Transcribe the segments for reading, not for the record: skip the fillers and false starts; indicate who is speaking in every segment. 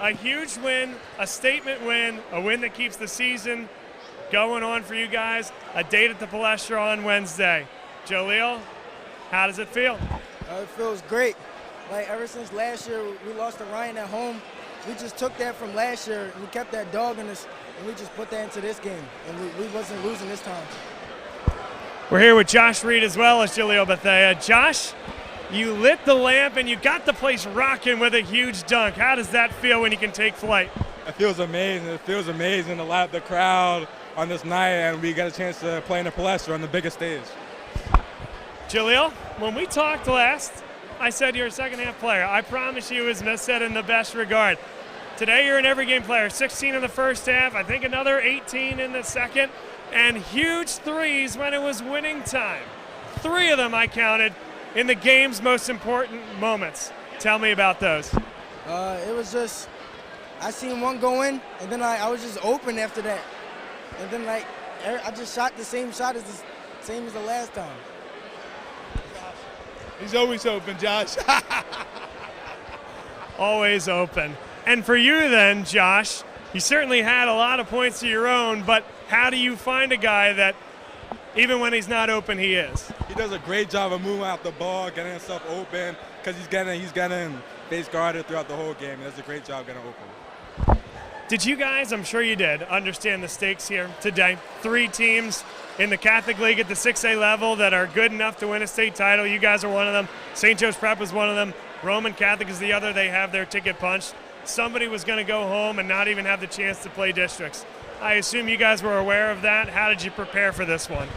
Speaker 1: a huge win, a statement win, a win that keeps the season going on for you guys. A date at the Palestra on Wednesday. Jalil, how does it feel?
Speaker 2: It feels great. Like ever since last year, we lost to Ryan at home. We just took that from last year and we kept that dog in us, and we just put that into this game. And we wasn't losing this time.
Speaker 1: We're here with Josh Reed as well as Jalil Bethea. Josh, you lit the lamp and you got the place rocking with a huge dunk. How does that feel when you can take flight?
Speaker 3: It feels amazing. It feels amazing to light up the crowd on this night, and we got a chance to play in the Palestra on the biggest stage.
Speaker 1: Jalil, when we talked last, I said you're a second-half player. I promise you, as Miss said, in the best regard. Today you're an every-game player. 16 in the first half, I think another 18 in the second, and huge threes when it was winning time. 3 of them I counted in the game's most important moments. Tell me about those.
Speaker 2: It was just, I seen one go in, and then I was just open after that. And then I just shot the same shot as the last time.
Speaker 4: He's always open, Josh.
Speaker 1: Always open. And for you then, Josh, you certainly had a lot of points of your own, but how do you find a guy that even when he's not open, he is?
Speaker 3: He does a great job of moving out the ball, getting himself open, because he's getting face guarded throughout the whole game. He does a great job getting open.
Speaker 1: Did you guys, I'm sure you did, understand the stakes here today? 3 teams in the Catholic League at the 6A level that are good enough to win a state title. You guys are one of them. St. Joe's Prep was one of them. Roman Catholic is the other. They have their ticket punched. Somebody was going to go home and not even have the chance to play districts. I assume you guys were aware of that. How did you prepare for this one?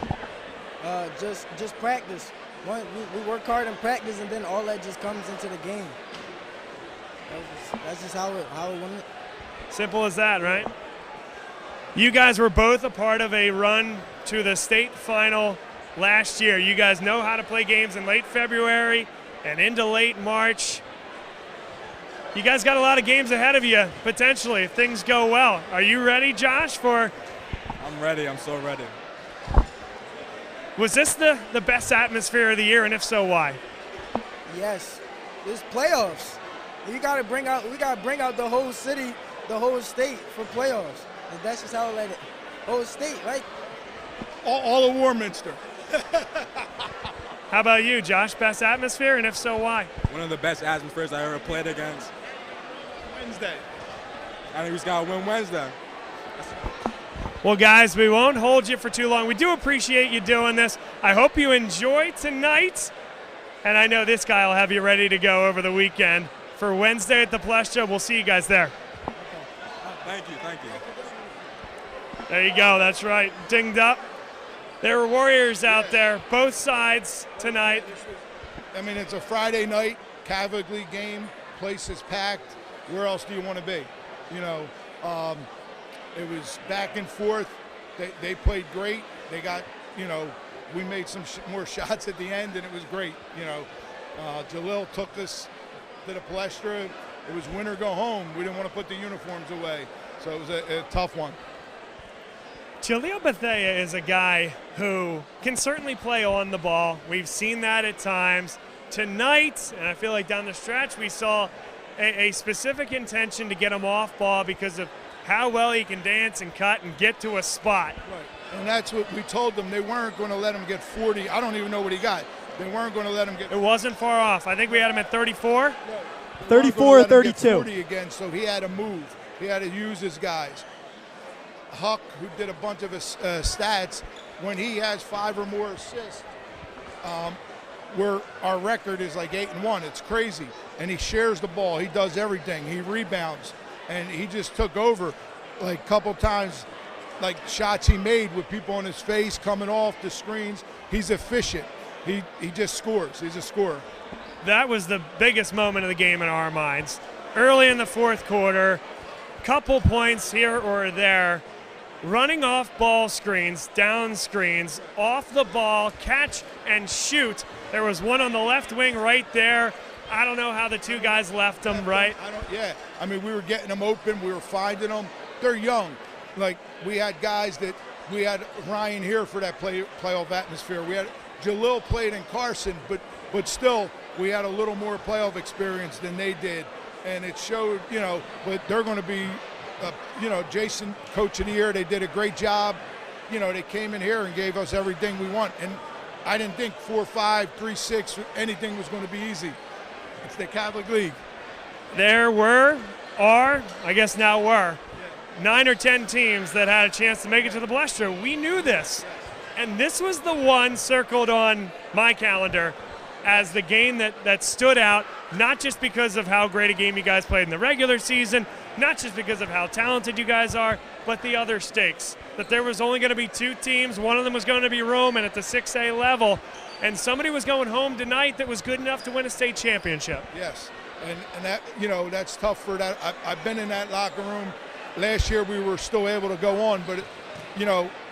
Speaker 2: Just practice. We work hard in practice, and then all that just comes into the game. That's just how it went.
Speaker 1: Simple as that, right? You guys were both a part of a run to the state final last year. You guys know how to play games in late February and into late March. You guys got a lot of games ahead of you, potentially, if things go well. Are you ready, Josh, for?
Speaker 3: I'm ready. I'm so ready.
Speaker 1: Was this the best atmosphere of the year, and if so, why?
Speaker 2: Yes. It's playoffs. We gotta bring out the whole city, the whole state for playoffs. And that's just how I let it. Whole state, right?
Speaker 4: All of Warminster.
Speaker 1: How about you, Josh? Best atmosphere, and if so, why?
Speaker 3: One of the best atmospheres I ever played against.
Speaker 4: Wednesday.
Speaker 3: I think we just got to win Wednesday.
Speaker 1: Well, guys, we won't hold you for too long. We do appreciate you doing this. I hope you enjoy tonight. And I know this guy will have you ready to go over the weekend for Wednesday at the Palestra. We'll see you guys there.
Speaker 3: Thank you.
Speaker 1: There you go. That's right. Dinged up. There were Warriors out there, both sides tonight.
Speaker 4: I mean, it's a Friday night Catholic League game. Place is packed. Where else do you want to be? You know, it was back and forth. They played great. They got, you know, we made some more shots at the end, and it was great. You know, Jalil took us to the Palestra. It was win or go home. We didn't want to put the uniforms away, so it was a tough one.
Speaker 1: Jalil Bethea is a guy who can certainly play on the ball. We've seen that at times. Tonight, and I feel like down the stretch, we saw a specific intention to get him off ball because of how well he can dance and cut and get to a spot.
Speaker 4: Right, and that's what we told them. They weren't going to let him get 40. I don't even know what he got. They weren't going to let him get.
Speaker 1: It wasn't far off. I think we had him at 34.
Speaker 4: Right.
Speaker 5: 34 or 32.
Speaker 4: 40 again, so he had to move. He had to use his guys. Huck, who did a bunch of his stats, when he has 5 or more assists, where our record is like 8-1. It's crazy. And he shares the ball. He does everything. He rebounds. And he just took over like a couple times, like shots he made with people on his face coming off the screens. He's efficient. He just scores. He's a scorer.
Speaker 1: That was the biggest moment of the game in our minds. Early in the fourth quarter, couple points here or there, running off ball screens, down screens, off the ball, catch and shoot. There was one on the left wing right there. I don't know how the two guys left them, right?
Speaker 4: I mean, we were getting them open. We were finding them. They're young. Like, we had guys that we had Ryan here for that playoff atmosphere. We had Jalil played in Carson, but still we had a little more playoff experience than they did. and it showed, but they're going to be, Jason, coach of the year, they did a great job. They came in here and gave us everything we want. And I didn't think 4-5, 3-6, anything was going to be easy. It's the Catholic League.
Speaker 1: There I guess now were, 9 or 10 teams that had a chance to make it to the Bluster. We knew this. And this was the one circled on my calendar as the game that stood out, not just because of how great a game you guys played in the regular season, not just because of how talented you guys are, but the other stakes. That there was only going to be 2 teams. One of them was going to be Rome and at the 6A level. And somebody was going home tonight that was good enough to win a state championship.
Speaker 4: Yes, and that, that's tough for that. I've been in that locker room. Last year we were still able to go on, but,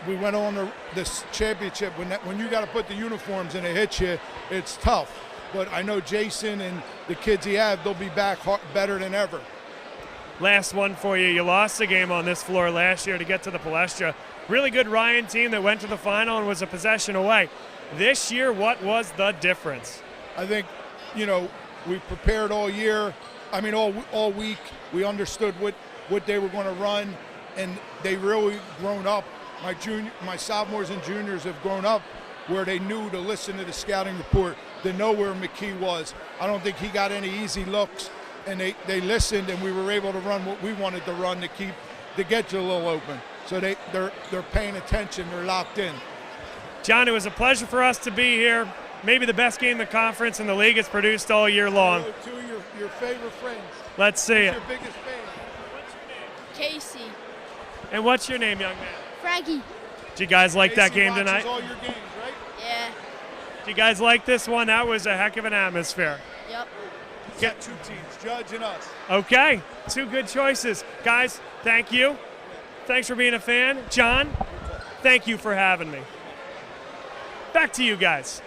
Speaker 4: we went on this championship. When you got to put the uniforms and it hits you, it's tough. But I know Jason and the kids he had, they'll be back better than ever.
Speaker 1: Last one for you. You lost the game on this floor last year to get to the Palestra. Really good Ryan team that went to the final and was a possession away. This year, what was the difference?
Speaker 4: I think, we prepared all year. I mean, all week. We understood what they were going to run, and they really grown up. My sophomores and juniors have grown up where they knew to listen to the scouting report, to know where McKee was. I don't think he got any easy looks, and they listened, and we were able to run what we wanted to run to get you a little open. So they're paying attention. They're locked in.
Speaker 1: John, it was a pleasure for us to be here. Maybe the best game the conference and the league has produced all year long.
Speaker 4: Two of your favorite friends.
Speaker 1: Let's see it.
Speaker 4: Who's your biggest fan?
Speaker 1: What's your name?
Speaker 6: Casey.
Speaker 1: And what's your name, young man?
Speaker 6: Frankie.
Speaker 1: Did you guys like that
Speaker 4: Casey
Speaker 1: game
Speaker 4: watches
Speaker 1: tonight?
Speaker 4: all your games, right?
Speaker 6: Yeah.
Speaker 1: Did you guys like this one? That was a heck of an atmosphere.
Speaker 6: Yep.
Speaker 4: Got 2 teams, Judge and us.
Speaker 1: Okay, 2 good choices. Guys, thank you. Thanks for being a fan. John, thank you for having me. Back to you guys.